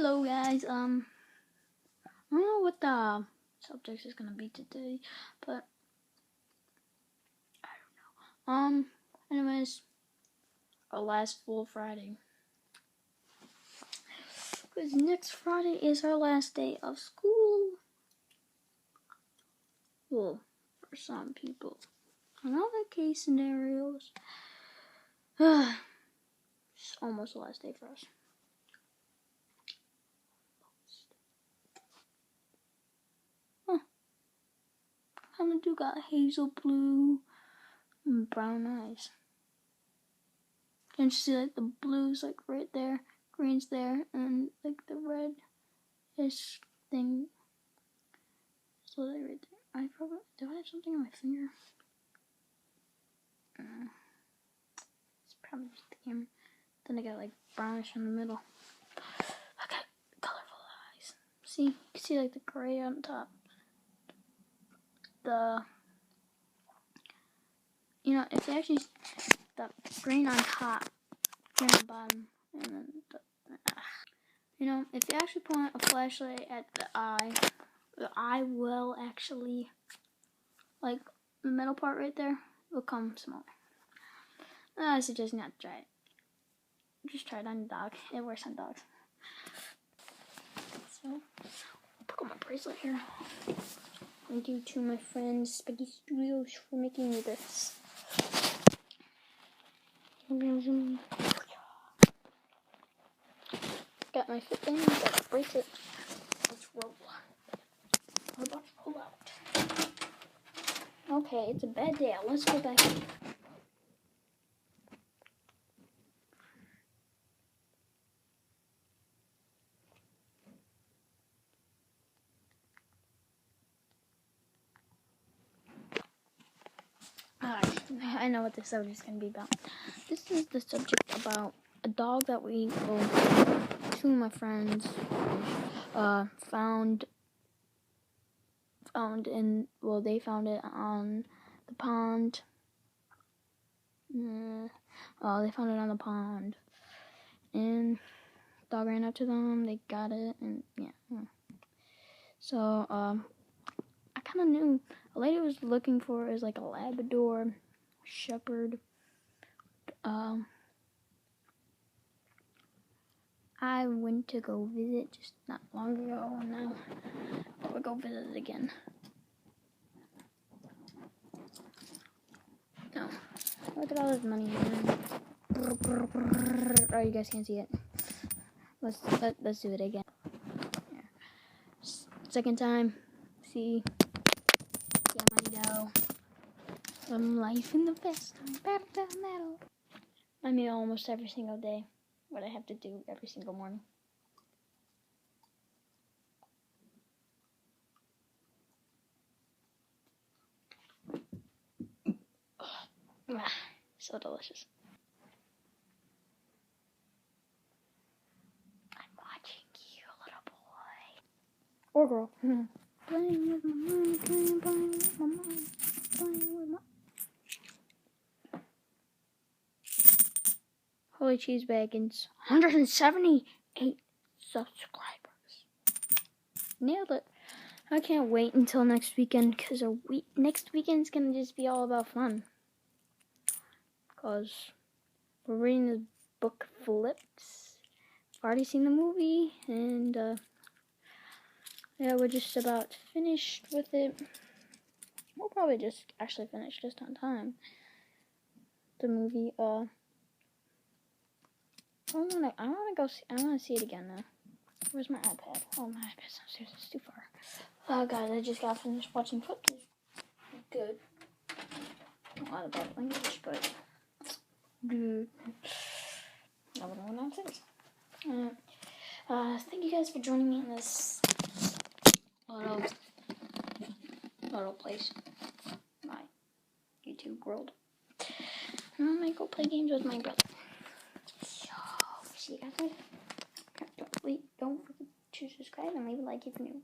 Hello guys, I don't know what the subject is gonna be today, but I don't know. Anyways, our last full Friday. Because next Friday is our last day of school. Well, for some people. In other case scenarios, it's almost the last day for us. Kinda do got hazel blue and brown eyes. Can't you see like the blues like right there, green's there, and like the red-ish thing is like right there. Do I have something on my finger? It's probably just the camera. Then I got like brownish in the middle. I got colorful eyes. See, you can see like the gray on top. It's actually the green on top, green on the bottom, and then if you actually point a flashlight at the eye will actually, like the middle part right there, will come smaller. I suggest not to try it. Just try it on a dog. It works on dogs. So, I'll put on my bracelet here. Thank you to my friend Spaghetti Studios for making me this. Got my foot in, got the bracelet. Let's roll. We're about to roll out. Okay, it's a bad day. Let's go back in. I know what this subject is going to be about. This is the subject about a dog that two of my friends found they found it on the pond. They found it on the pond, and the dog ran up to them. They got it, and yeah. So I kind of knew a lady was looking for is like a Labrador Shepherd. I went to go visit just not long ago, and now we'll go visit it again. No, look at all this money here. Oh, you guys can't see it. Let's do it again. Here. Second time. See. Yeah, money dough. Some life in the best. I mean, almost every single day. What I have to do every single morning. So delicious. I'm watching you, little boy. Or girl. Playing with my mind, playing with my mind, playing with my... Holy cheese bagans. 178 subscribers. Nailed it. I can't wait until next weekend, because next weekend's going to just be all about fun. Because we're reading this book, Flips. I've already seen the movie, and yeah, we're just about finished with it. We'll probably just actually finish just on time. The movie, I wanna see it again now. Where's my iPad? Oh, my iPad's upstairs. It's too far. Oh, guys, I just got finished watching Footloose. Good. A lot about language, but good. I wouldn't know what I'm saying. Thank you guys for joining me in this little place. My YouTube world. I might go play games with my brother. So, see you guys later. Don't forget to subscribe and leave a like if you're new.